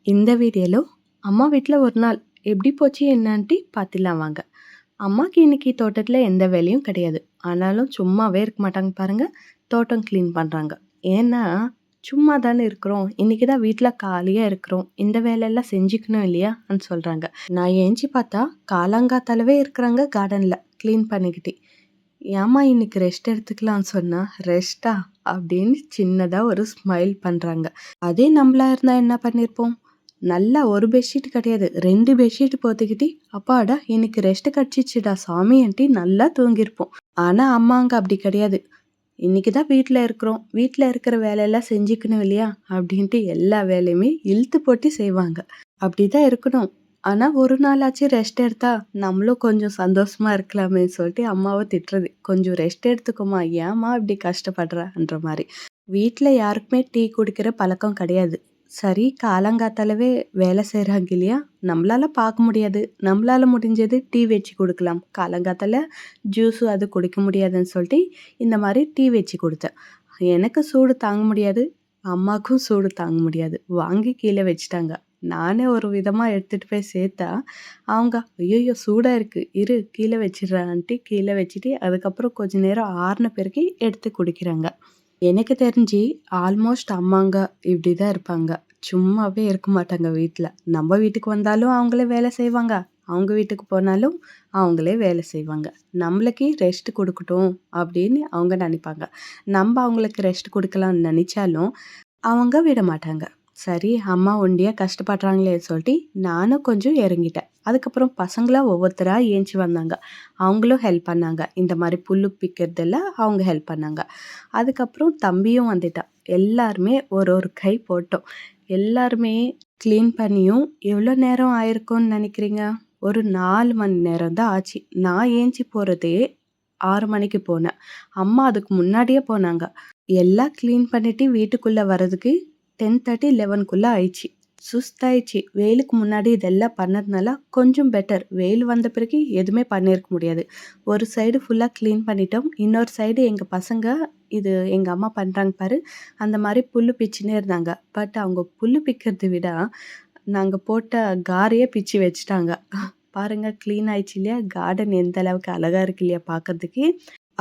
இந்த வீடியோல அம்மா வீட்ல ஒரு நாள் எப்படி போச்சு என்னான்ட்டு பார்த்துலாம் வாங்க. அம்மாக்கு இன்னைக்கு தோட்டத்துல எந்த வேலையும் கிடையாது. ஆனாலும் சும்மாவே இருக்க மாட்டாங்க பாருங்க. தோட்டம் கிளீன் பண்றாங்க. ஏன்னா சும்மா தானே இருக்கிறோம். இன்னைக்கு தான் வீட்ல காலியா இருக்கிறோம். இந்த வேலையெல்லாம் செஞ்சுக்கணும் இல்லையான்னு சொல்றாங்க. நான் ஏஞ்சி பார்த்தா காலாங்காத்தாலவே இருக்கிறாங்க கார்டன்ல கிளீன் பண்ணிக்கிட்டு. ஏம்மா இன்னைக்கு ரெஸ்ட் எடுத்துக்கலாம்னு சொன்னா, ரெஸ்ட்டா அப்படின்னு சின்னதா ஒரு ஸ்மைல் பண்றாங்க. அதே நம்மளா இருந்தா என்ன பண்ணியிருப்போம்? நல்லா ஒரு பெட்ஷீட் கிடையாது 2 பெட்ஷீட் போத்திக்கிட்டு, அப்பாடா இன்னைக்கு ரெஸ்ட் கிடைச்சிச்சுடா சாமின்ட்டு நல்லா தூங்கியிருப்போம். ஆனா அம்மாங்க அப்படி கிடையாது. இன்னைக்கு தான் வீட்ல இருக்கிறோம். வீட்ல இருக்கிற வேலையெல்லாம் செஞ்சுக்கணும் இல்லையா? அப்படின்ட்டு எல்லா வேலையுமே இழுத்து போட்டு செய்வாங்க. அப்படிதான் இருக்கணும். ஆனா ஒரு நாளாச்சு ரெஸ்ட் எடுத்தா நம்மளும் கொஞ்சம் சந்தோஷமா இருக்கலாமேன்னு சொல்லிட்டு அம்மாவை திட்டுறது. கொஞ்சம் ரெஸ்ட் எடுத்துக்கோமா, ஏம்மா இப்படி கஷ்டப்படுறன்ற மாதிரி. வீட்ல யாருக்குமே டீ குடிக்கிற பழக்கம் கிடையாது. சரி காலங்காத்தாலவே வேலை செய்கிறாங்க இல்லையா? நம்மளால பார்க்க முடியாது. நம்மளால முடிஞ்சது டீ வச்சு கொடுக்கலாம். காலங்காத்தால ஜூஸு அது குடிக்க முடியாதுன்னு சொல்லிட்டு இந்த மாதிரி டீ வச்சு கொடுத்தேன். எனக்கு சூடு தாங்க முடியாது. அம்மாக்கும் சூடு தாங்க முடியாது. வாங்கி கீழே வச்சுட்டாங்க. நானே ஒரு விதமாக எடுத்துகிட்டு போய் சேர்த்தா அவங்க ஐயோ சூடாக இருக்குது இரு கீழே வச்சிடுறான்ட்டு கீழே வச்சுட்டு அதுக்கப்புறம் கொஞ்ச நேரம் ஆறின பிறகு எடுத்து குடிக்கிறாங்க. எனக்கு தெரிஞ்சு ஆல்மோஸ்ட் அம்மாங்க இப்படி தான் இருப்பாங்க. சும்மாவே இருக்க மாட்டாங்க வீட்ல. நம்ம வீட்டுக்கு வந்தாலும் அவங்களே வேலை செய்வாங்க. அவங்க வீட்டுக்கு போனாலும் அவங்களே வேலை செய்வாங்க. நம்மளுக்கு ரெஸ்ட் கொடுக்கட்டும் அப்படின்னு அவங்க நினைப்பாங்க. நம்ம அவங்களுக்கு ரெஸ்ட் கொடுக்கலாம்னு நினைச்சாலும் அவங்க விட மாட்டாங்க. சரி அம்மா ஒண்டியா கஷ்டப்படுறாங்களே சொல்லிட்டு நானும் கொஞ்சம் இறங்கிட்டேன். அதுக்கப்புறம் பசங்களா ஒவ்வொருத்தரா ஏஞ்சி வந்தாங்க. அவங்களும் ஹெல்ப் பண்ணாங்க. இந்த மாதிரி புல்லு பிக்கிறதெல்லாம் அவங்க ஹெல்ப் பண்ணாங்க. அதுக்கப்புறம் தம்பியும் வந்துட்டான். எல்லாருமே ஒரு ஒரு கை போட்டோம். எல்லாருமே க்ளீன் பண்ணியும் எவ்வளோ நேரம் ஆயிருக்கும்னு நினைக்கிறீங்க? ஒரு 4 மணி நேரம் தான் ஆச்சு. நான் ஏஞ்சி போகிறதே 6 மணிக்கு போனேன். அம்மா அதுக்கு முன்னாடியே போனாங்க. எல்லாம் க்ளீன் பண்ணிட்டு வீட்டுக்குள்ளே வர்றதுக்கு 10:30 11க்குள்ளே ஆயிடுச்சு. சுஸ்தாயிடுச்சு. வெயிலுக்கு முன்னாடி இதெல்லாம் பண்ணதுனால கொஞ்சம் பெட்டர். வெயில் வந்த பிறகு எதுவுமே பண்ணியிருக்க முடியாது. ஒரு சைடு ஃபுல்லாக க்ளீன் பண்ணிட்டோம். இன்னொரு சைடு எங்கள் பசங்க இது எங்கள் அம்மா பண்ணுறாங்க பாரு அந்த மாதிரி புல்லு பிச்சுன்னே இருந்தாங்க. பட் அவங்க புல்லு பிக்கிறத விட நாங்கள் போட்ட காரையே பிச்சு வச்சுட்டாங்க. பாருங்க க்ளீன் ஆயிடுச்சு இல்லையா? கார்டன் எந்த அளவுக்கு அழகாக இருக்கு இல்லையா பார்க்கறதுக்கு.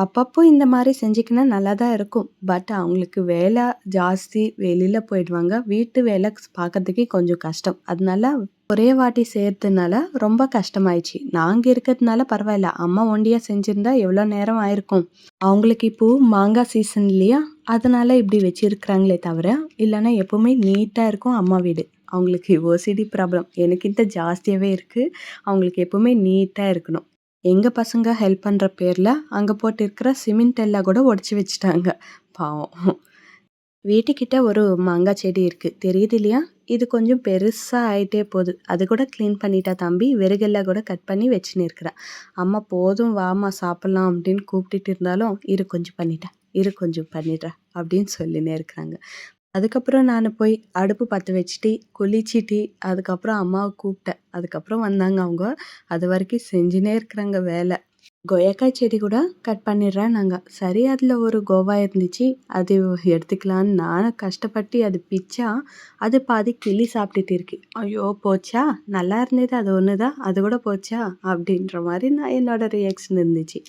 அப்பப்போ இந்த மாதிரி செஞ்சுக்கினா நல்லா தான் இருக்கும். பட் அவங்களுக்கு வேலை ஜாஸ்தி. வெளியில் போயிடுவாங்க. வீட்டு வேலை பார்க்கறதுக்கே கொஞ்சம் கஷ்டம். அதனால ஒரே வாட்டி செய்கிறதுனால ரொம்ப கஷ்டமாயிடுச்சு. நாங்கள் இருக்கிறதுனால பரவாயில்ல. அம்மா ஒண்டியாக செஞ்சுருந்தா எவ்வளோ நேரம் ஆயிருக்கும். அவங்களுக்கு இப்போது மாங்காய் சீசன் இல்லையா? அதனால இப்படி வச்சுருக்குறாங்களே தவிர இல்லைன்னா எப்போவுமே நீட்டாக இருக்கும் அம்மா வீடு. அவங்களுக்கு ஓசிடி ப்ராப்ளம் எனக்கிட்ட ஜாஸ்தியாகவே இருக்குது. அவங்களுக்கு எப்போவுமே நீட்டாக இருக்கணும். எங்கள் பசங்க ஹெல்ப் பண்ணுற பேரில் அங்கே போட்டு இருக்கிற சிமெண்ட் எல்லாம் கூட உடச்சி வச்சுட்டாங்க. பாவம். வீட்டுக்கிட்ட ஒரு மாங்காய் செடி இருக்குது தெரியுது இல்லையா? இது கொஞ்சம் பெருசாக ஆகிட்டே போகுது. அது கூட க்ளீன் பண்ணிட்டா தம்பி. விறகெல்லாம் கூட கட் பண்ணி வச்சுன்னு இருக்கிறேன். அம்மா போதும் வாமா சாப்பிட்லாம் அப்படின்னு கூப்பிட்டுட்டு இருந்தாலும் இரு கொஞ்சம் பண்ணிட்டேன் இரு கொஞ்சம் பண்ணிடுறேன் அப்படின்னு சொல்லினே இருக்கிறாங்க. அதுக்கப்புறம் நான் போய் அடுப்பு பற்ற வச்சுட்டு குளிச்சுட்டு அதுக்கப்புறம் அம்மாவை கூப்பிட்டேன். அதுக்கப்புறம் வந்தாங்க அவங்க. அது வரைக்கும் செஞ்சுனே இருக்கிறாங்க வேலை. கொய்யாக்காய் செடி கூட கட் பண்ணிடுறேன் நாங்கள். சரி அதில் ஒரு கோவா இருந்துச்சு. அது எடுத்துக்கலான்னு நானும் கஷ்டப்பட்டு அது பிச்சா அது பாதி கிளி சாப்பிட்டுட்டு இருக்கு. ஐயோ போச்சா நல்லா இருந்தது அது ஒன்று தான் அது கூட போச்சா அப்படின்ற மாதிரி நான் என்னோட ரியாக்ஷன் இருந்துச்சு.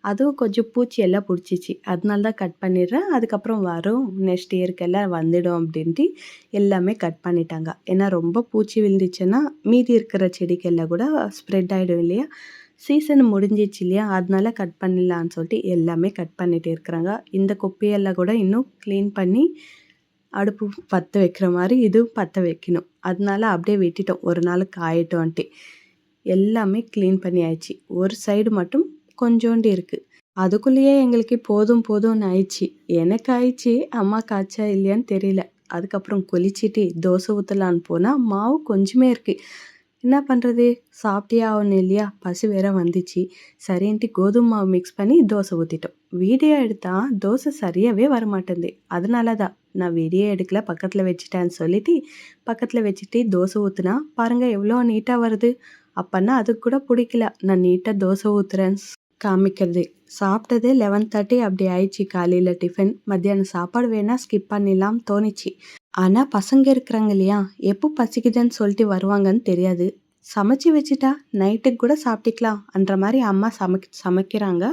அதுவும் கொஞ்சம் பூச்சி எல்லாம் பிடிச்சிச்சு. அதனால தான் கட் பண்ணிடுறேன். அதுக்கப்புறம் வரும் நெக்ஸ்ட் இயர்க்கெல்லாம் வந்துடும் அப்படின்ட்டு எல்லாமே கட் பண்ணிட்டாங்க. ஏன்னா ரொம்ப பூச்சி விழுந்துச்சுன்னா மீதி இருக்கிற செடிக்கெல்லாம் கூட ஸ்ப்ரெட் ஆகிடும் இல்லையா? சீசன் முடிஞ்சிச்சு இல்லையா? அதனால கட் பண்ணிடலான்னு சொல்லிட்டு எல்லாமே கட் பண்ணிட்டு இருக்கிறாங்க. இந்த குப்பையெல்லாம் கூட இன்னும் க்ளீன் பண்ணி அடுப்பு பற்ற வைக்கிற மாதிரி இதுவும் பற்ற வைக்கணும். அதனால அப்படியே விட்டுட்டோம் ஒரு நாள் காயட்டோன்ட்டு. எல்லாமே க்ளீன் பண்ணி ஆயிடுச்சு. ஒரு சைடு மட்டும் கொஞ்சோண்டு இருக்குது. அதுக்குள்ளேயே எங்களுக்கு போதும் போதும்னு ஆயிடுச்சு. எனக்கு ஆயிடுச்சு. அம்மாவுக்கு ஆச்சா இல்லையான்னு தெரியல. அதுக்கப்புறம் குளிச்சுட்டு தோசை ஊற்றலான்னு போனால் மாவு கொஞ்சமே இருக்குது. என்ன பண்ணுறது? சாப்பிட்டே ஆகணும் இல்லையா? பசி வேற வந்துச்சு. சரின்ட்டு கோதுமை மாவு மிக்ஸ் பண்ணி தோசை ஊற்றிட்டோம். வீடியோ எடுத்தால் தோசை சரியாகவே வரமாட்டேங்குது. அதனால தான் நான் வீடியோ எடுக்கல பக்கத்தில் வச்சுட்டேன்னு சொல்லிட்டு பக்கத்தில் வச்சுட்டு தோசை ஊற்றுனா பாருங்கள் எவ்வளோ நீட்டாக வருது. அப்போன்னா அதுக்கு கூட பிடிக்கல நான் நீட்டாக தோசை ஊற்றுறேன்னு காமிக்கிறது. சாப்பிட்டதே 11:30 அப்படி ஆயிடுச்சு காலையில் டிஃபன். மத்தியானம் சாப்பாடு வேணால் ஸ்கிப் பண்ணிடலாம் தோணிச்சு. ஆனா பசங்க இருக்கிறாங்க இல்லையா? எப்போ பசிக்குதுன்னு சொல்லிட்டு வருவாங்கன்னு தெரியாது. சமைச்சு வச்சுட்டா நைட்டுக்கு கூட சாப்பிட்டுக்கலாம்ன்ற மாரி அம்மா சமைக்கிறாங்க.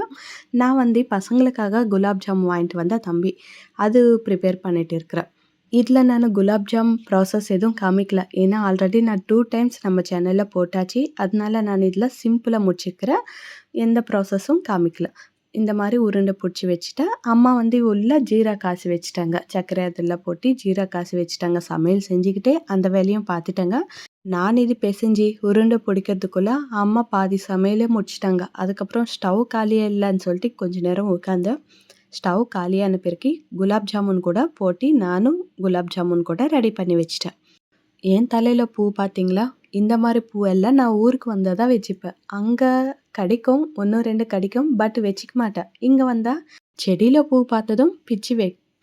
நான் வந்து பசங்களுக்காக குலாப் ஜாமுன் வாங்கிட்டு வந்தா தம்பி. அது ப்ரிப்பேர் பண்ணிட்டு இருக்கிறேன். இதில நானு குலாப் ஜாம் ப்ராசஸ் எதுவும் காமிக்கல. ஏன்னா ஆல்ரெடி நான் 2 டைம்ஸ் நம்ம சேனல்ல போட்டாச்சு. அதனால நான் இதில சிம்பிளா முடிச்சுக்கிறேன். எந்த ப்ராசஸும் காமிக்கல. இந்த மாரி உருண்டை புடிச்சு வச்சுட்டேன். அம்மா வந்து உள்ள ஜீரா காய்ச்சி வச்சுட்டாங்க. சர்க்கரை அதெல்லாம் போட்டு ஜீரா காய்ச்சி வச்சுட்டாங்க. சமையல் செஞ்சுக்கிட்டே அந்த வேலையும் பார்த்துட்டேங்க. நான் இது பெசஞ்சு உருண்டை பிடிக்கிறதுக்குள்ள அம்மா பாதி சமையலே முடிச்சுட்டாங்க. அதுக்கப்புறம் ஸ்டவ் காலியா இல்லன்னு சொல்லிட்டு கொஞ்ச நேரம் உட்காந்தேன். ஸ்டவ் காலியான பிறகு குலாப் ஜாமுன் கூட போட்டு நானும் குலாப் ஜாமுன் கூட ரெடி பண்ணி வச்சுட்டேன். என் தலையில பூ பார்த்தீங்களா? இந்த மாரி பூவெல்லாம் நான் ஊருக்கு வந்தா தான் வச்சுப்பேன். அங்க கிடைக்கும். 1, 2 கிடைக்கும். பட் வச்சுக்க மாட்டேன். இங்க வந்தா செடியில பூ பார்த்ததும்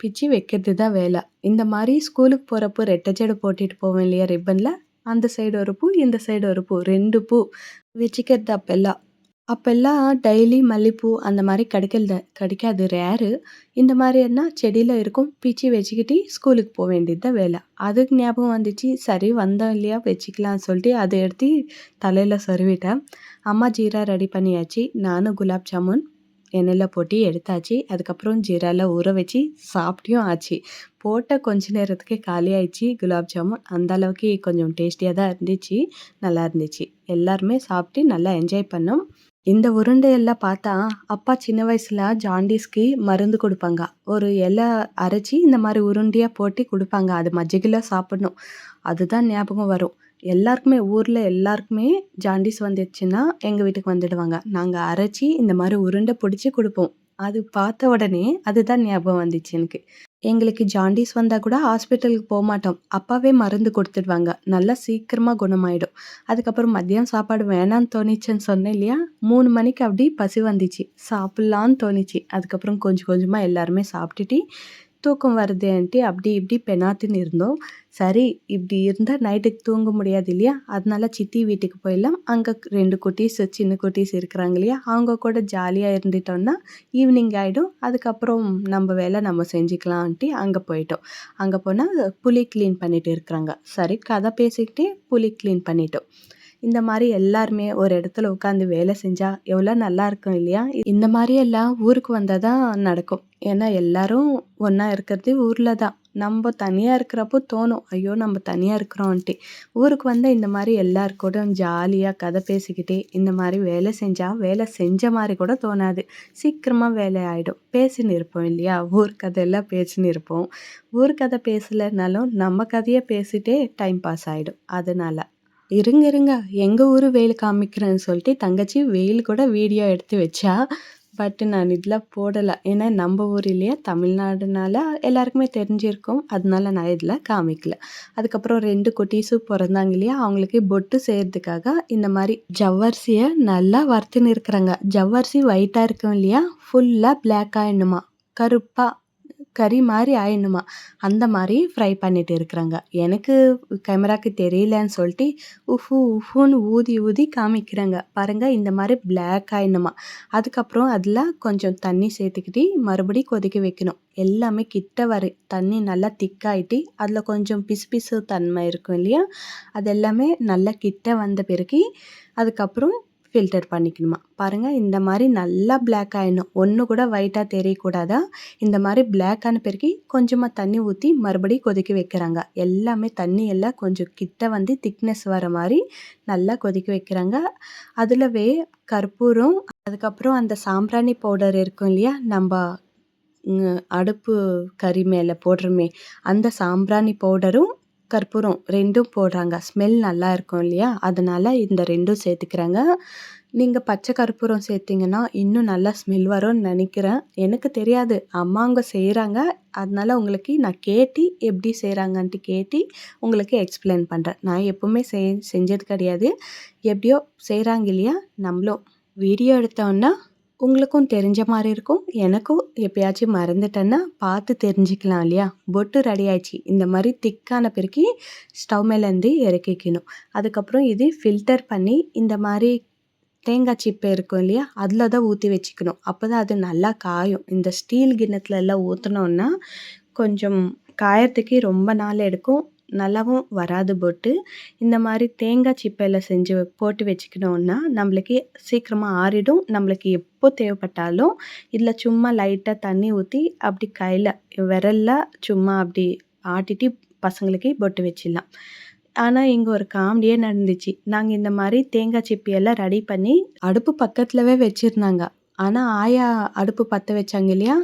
பிச்சு வைக்கிறது தான் வேல. இந்த மாரி ஸ்கூலுக்கு போறப்போ ரெட்டை ஜடை போட்டுட்டு போவேன் இல்லையா ரிப்பன்ல, அந்த சைடு ஒரு பூ, இந்த சைடு ஒரு பூ 2 பூ வச்சுக்கிறது அப்பல்லாம். அப்பல்லாம் டெய்லி மல்லிப்பூ அந்த மாரி கிடைக்காது ரேரு. இந்த மாரின்னா செடியில இருக்கும். பிச்சு வச்சுக்கிட்டு ஸ்கூலுக்கு போ வேண்டியது தான் வேல. அதுக்கு ஞாபகம் வந்துச்சு. சரி வந்தோம் இல்லையா வச்சுக்கலாம்னு சொல்லிட்டு அத எடுத்து தலையில சொருவிட்டேன். அம்மா ஜீரா ரெடி பண்ணியாச்சு. நானும் குலாப் ஜாமுன் எண்ணெயில போட்டு எடுத்தாச்சு. அதுக்கப்புறம் ஜீரால ஊற வச்சு சாப்பிட்டியும் ஆச்சு. போட்ட கொஞ்ச நேரத்துக்கே காலியாயிடுச்சு குலாப் ஜாமுன். அந்த அளவுக்கு கொஞ்சம் டேஸ்டியா தான் இருந்துச்சு. நல்லா இருந்துச்சு. எல்லாருமே சாப்பிட்டு நல்லா என்ஜாய் பண்ணோம். இந்த உருண்டையெல்லாம் பார்த்தா, அப்பா சின்ன வயசுல ஜாண்டீஸ்க்கு மருந்து குடுப்பாங்க. ஒரு இலை அரைச்சு இந்த மாரி உருண்டையா போட்டு குடுப்பாங்க. அது மజ్జిగல சாப்பிடணும். அதுதான் ஞாபகம் வரும். எல்லாருக்குமே ஊர்ல எல்லாருக்குமே ஜாண்டீஸ் வந்துச்சுன்னா, எங்க வீட்டுக்கு வந்துடுவாங்க. நாங்க அரைச்சு இந்த மாரி உருண்டை புடிச்சு குடுப்போம். அது பார்த்த உடனே அதுதான் ஞாபகம் வந்துச்சு எனக்கு. எங்களுக்கு ஜாண்டீஸ் வந்தா கூட ஹாஸ்பிட்டலுக்கு போமாட்டோம். அப்பாவே மருந்து குடுத்துடுவாங்க. நல்லா சீக்கிரமா குணமாயிடும். அதுக்கப்புறம் மதியம் சாப்பாடு வேணான்னு தோணிச்சுன்னு சொன்னேன் இல்லையா? 3 மணிக்கு அப்படி பசி வந்துச்சு. சாப்பிடலான்னு தோணிச்சு. அதுக்கப்புறம் கொஞ்சம் கொஞ்சமா எல்லாருமே சாப்பிட்டுட்டு, தூக்கம் வருதேன்ட்டு அப்படி இப்படி பெனாத்தின்னு இருந்தோம். சரி இப்படி இருந்தா நைட்டுக்கு தூங்க முடியாது இல்லையா? அதனால சித்தி வீட்டுக்கு போயிடலாம். அங்க 2 குட்டீஸ் சின்ன குட்டீஸ் இருக்கிறாங்க இல்லையா? அவங்க கூட ஜாலியா இருந்துட்டோம்னா, ஈவினிங் ஆயிடும். அதுக்கப்புறம் நம்ம வேலை நம்ம செஞ்சுக்கலான்ட்டு அங்க போயிட்டோம். அங்க போனா புலி கிளீன் பண்ணிட்டு இருக்கிறாங்க. சரி கதை பேசிக்கிட்டே புலி கிளீன் பண்ணிட்டோம். இந்த மாரி எல்லாருமே ஒரு இடத்துல உட்காந்து வேலை செஞ்சா எவ்வளோ நல்லா இருக்கும் இல்லையா? இந்த மாரி எல்லாம் ஊருக்கு வந்தா தான் நடக்கும். ஏன்னா எல்லாரும் ஒண்ணா இருக்கிறது ஊர்ல தான். நம்ப தனியா இருக்கிறப்போ தோணும். ஐயோ! நம்ம தனியா இருக்கிறோன்ட்டு. ஊருக்கு வந்தா இந்த மாரி எல்லார் கூடயும் ஜாலியா கதை பேசிக்கிட்டே, இந்த மாரி வேலை செஞ்சா, வேலை செஞ்ச மாரி கூட தோணாது. சீக்கிரமா வேலை ஆயிடும். பேசின்னு இருப்போம் இல்லையா? ஊர் கதையெல்லாம் பேசின்னு இருப்போம். ஊர் கதை பேசலனாலும் நம்ம கதைய பேசிட்டே டைம் பாஸ் ஆயிடும். அதனால. இருங்க. எங்க ஊரு வெயில் காமிக்கிறேன்னு சொல்லிட்டு தங்கச்சி வெயில் கூட வீடியோ எடுத்து வச்சா. பட் நான் இதில போடல. ஏன்னா நம்ப ஊர் இல்லையா? தமிழ்நாடுனால எல்லாருக்குமே தெரிஞ்சிருக்கும். அதனால நான் இதில காமிக்கல. அதுக்கப்புறம் 2 குட்டீஸும் பொறந்தாங்க இல்லையா? அவங்களுக்கு பொட்டு செய்றதுக்காக இந்த மாரி ஜவ்வரிசிய நல்லா வறுத்துன்னு இருக்கிறாங்க. ஜவ்வரிசி ஒயிட்டா இருக்கும் இல்லையா? ஃபுல்லா பிளாக் ஆயிடணுமா. கருப்பா கறி மாரி ஆயிடணுமா. அந்த மாரி ஃப்ரை பண்ணிட்டு இருக்கிறாங்க. எனக்கு கேமராக்கு தெரியலன்னு சொல்லிட்டு உஃப்ன்னு ஊதி காமிக்கிறாங்க. பாருங்க இந்த மாரி பிளாக் ஆயிடணுமா. அதுக்கப்புறம் அதில கொஞ்சம் தண்ணி சேர்த்துக்கிட்டு மறுபடியும் கொதிக்க வைக்கணும். எல்லாமே கிட்ட வர தண்ணி நல்லா திக்காயிட்டு அதில கொஞ்சம் பிசு தன்மை இருக்கும் இல்லையா? அது எல்லாமே நல்லா கிட்ட வந்த பிறகு அதுக்கப்புறம் ஃபில்டர் பண்ணிக்கணுமா. பாருங்க இந்த மாரி நல்லா பிளாக் ஆயிடணும். ஒண்ணு கூட ஒயிட்டா தெரியக்கூடாதா. இந்த மாரி பிளாக் ஆன பிறகு கொஞ்சமா தண்ணி ஊத்தி மறுபடியும் கொதிக்க வைக்கிறாங்க. எல்லாமே தண்ணி எல்லாம் கொஞ்சம் கிட்ட வந்து திக்னஸ் வர மாரி நல்லா கொதிக்க வைக்கிறாங்க. அதுலவே கற்பூரம், அதுக்கப்புறம் அந்த சாம்பிராணி பவுடர் இருக்கும் இல்லையா? நம்ப அடுப்பு கரி மேல போடுறோமே, அந்த சாம்பிராணி பவுடரும், கற்பூரம் 2ம் போடுறாங்க. ஸ்மெல் நல்லா இருக்கும் இல்லையா? அதனால இந்த 2ம் சேர்த்துக்கிறாங்க. நீங்க பச்சை கற்பூரம் சேர்த்தீங்கன்னா, இன்னும் நல்லா ஸ்மெல் வரும்னு நெனைக்கிறேன். எனக்கு தெரியாது. அம்மாங்க செய்றாங்க. அதனால உங்களுக்கு நான் கேட்டு எப்படி செய்றாங்கன்ட்டு கேட்டு உங்களுக்கு எக்ஸ்பிளைன் பண்றேன். நான் எப்பவுமே செஞ்சது கிடையாது. எப்படியோ செய்றாங்க இல்லையா? நம்மளும் வீடியோ எடுத்தோம்னா உங்களுக்கும் தெரிஞ்ச மாரி இருக்கும். எனக்கும் எப்பயாச்சும் மறந்துட்டேன்னா பார்த்து தெரிஞ்சுக்கலாம் இல்லையா? பொட்டு ரெடி ஆயிடுச்சு. இந்த மாரி திக்கான பிறகு ஸ்டவ் மேலேருந்து இறக்கிக்கணும். அதுக்கப்புறம் இது ஃபில்டர் பண்ணி இந்த மாரி தேங்காய் சிப்பை இருக்கும் இல்லையா? அதில தான் ஊத்தி வச்சுக்கணும். அப்பதான் அது நல்லா காயும். இந்த ஸ்டீல் கிண்ணத்துல எல்லாம் ஊத்துனோம்னா, கொஞ்சம் காயறதுக்கே ரொம்ப நாள் எடுக்கும். நல்லாவும் வராது பொட்டு. இந்த மாரி தேங்காய் சிப்பையில செஞ்சு போட்டு வச்சுக்கினோம்னா, நம்மளுக்கு சீக்கிரமா ஆறிடும். நம்மளுக்கு எப்போ தேவைப்பட்டாலும், இதில சும்மா லைட்டா தண்ணி ஊத்தி, அப்படி கையில விரல்ல சும்மா அப்படி ஆட்டிட்டு பசங்களுக்கு பொட்டு வச்சிடலாம். ஆனா, இங்க ஒரு காமெடியே நடந்துச்சு. நாங்க இந்த மாரி தேங்காய் சிப்பியெல்லாம் ரெடி பண்ணி, அடுப்பு பக்கத்துலவே வச்சிருந்தாங்க. ஆனா, ஆயா அடுப்பு பத்த வச்சாங்க இல்லையா?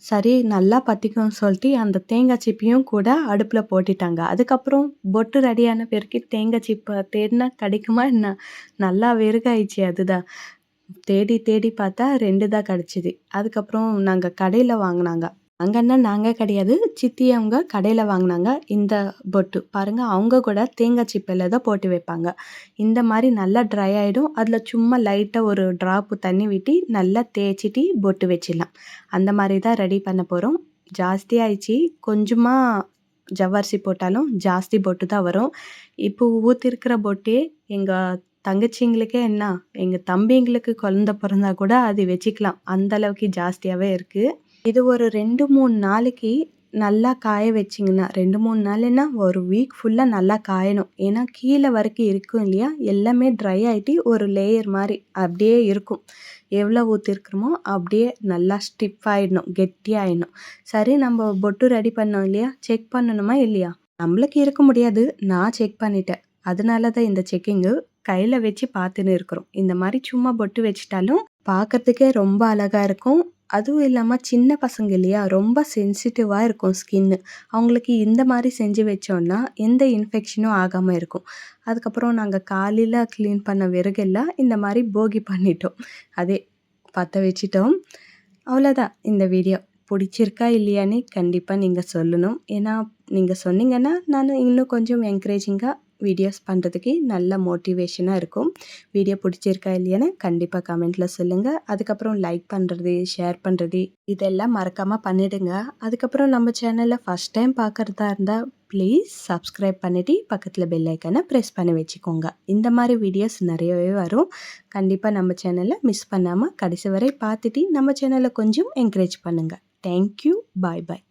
சரி நல்லா பத்திக்கும்னு சொல்லிட்டு, அந்த தேங்காய் சிப்பியும் கூட அடுப்புல போட்டுட்டாங்க. அதுக்கப்புறம் பொட்டு ரெடியான பிறகு தேங்காய் சிப்ப தேடினா கிடைக்குமா என்ன? நல்லா வெறுகாயிடுச்சு அதுதான். தேடி தேடி பார்த்தா 2 தான் கிடைச்சது. அதுக்கப்புறம் நாங்க கடையில வாங்குனாங்க. அங்கன்னா நாங்க கிடையாது. சித்தி அவங்க கடையில வாங்குனாங்க. இந்த பொட்டு. பாருங்க அவங்க கூட தேங்காய் சிப்பையில தான் போட்டு வைப்பாங்க. இந்த மாரி நல்லா ட்ரை ஆயிடும். அதில சும்மா லைட்டா ஒரு ட்ராப்பு தண்ணி விட்டு நல்லா தேய்ச்சிட்டு பொட்டு வச்சிடலாம். அந்த மாரி தான் ரெடி பண்ண போறோம். ஜாஸ்தி ஆயிடுச்சு. கொஞ்சமா ஜவ்வரிசி போட்டாலும் ஜாஸ்தி பொட்டு தான் வரும். இப்போ ஊத்திருக்கிற பொட்டே எங்க தங்கச்சிங்களுக்கே என்ன, எங்க தம்பிங்களுக்கு குழந்த பொறந்தா கூட அது வச்சுக்கலாம். அந்த அளவுக்கு ஜாஸ்தியாவே இருக்கு. இது ஒரு 2, 3 நாளைக்கு நல்லா காய வச்சிங்கன்னா 2, 3 நாளுன்னா ஒரு வீக் ஃபுல்லா நல்லா காயணும். ஏன்னா கீழ வரைக்கும் இருக்கும் இல்லையா? எல்லாமே ட்ரை ஆயிட்டு ஒரு லேயர் மாரி அப்படியே இருக்கும். எவ்வளோ ஊத்திருக்கிறோமோ அப்படியே நல்லா ஸ்டிஃப் ஆயிடணும். கெட்டியாயிடணும். சரி நம்ம பொட்டு ரெடி பண்ணோம் இல்லையா? செக் பண்ணணுமா இல்லையா? நம்மளுக்கு இருக்க முடியாது. நான் செக் பண்ணிட்டேன். அதனால தான் இந்த செக்கிங்கு. கையில வச்சு பார்த்துன்னு இருக்கிறோம். இந்த மாரி சும்மா பொட்டு வச்சுட்டாலும் பார்க்கறதுக்கே ரொம்ப அழகா இருக்கும். அதுவும் இல்லாம சின்ன பசங்க இல்லையா? ரொம்ப சென்சிட்டிவா இருக்கும் ஸ்கின்னு. அவங்களுக்கு இந்த மாரி செஞ்சு வச்சோம்னா, எந்த இன்ஃபெக்ஷனும் ஆகாம இருக்கும். அதுக்கப்புறம் நாங்க காலையில கிளீன் பண்ண விறகெல்லாம் இந்த மாரி போகி பண்ணிட்டோம். அதே பத்த வச்சுட்டோம். அவ்வளோதான் இந்த வீடியோ. புடிச்சிருக்கா இல்லையான்னு கண்டிப்பா நீங்க சொல்லணும். ஏன்னா, நீங்க சொன்னீங்கன்னா, நானு இன்னும் கொஞ்சம் என்கரேஜிங்கா வீடியோஸ் பண்றதுக்கு நல்ல மோட்டிவேஷனா இருக்கும். வீடியோ புடிச்சிருக்கா இல்லையான்னு கண்டிப்பா கமெண்ட்ல சொல்லுங்க. அதுக்கப்புறம் லைக் பண்றது, ஷேர் பண்றது இதெல்லாம் மறக்காம பண்ணிடுங்க. அதுக்கப்புறம் நம்ம சேனல ஃபர்ஸ்ட் டைம் பார்க்கறதா இருந்தா, ப்ளீஸ் சப்ஸ்கிரைப் பண்ணிட்டு பக்கத்துல பெல் ஐக்கான பிரஸ் பண்ணி வச்சுக்கோங்க. இந்த மாரி வீடியோஸ் நெறையவே வரும். கண்டிப்பா நம்ம சேனல மிஸ் பண்ணாம கடைசி வரை பார்த்துட்டு நம்ம சேனல கொஞ்சம் என்கரேஜ் பண்ணுங்க. Thank you. Bye bye.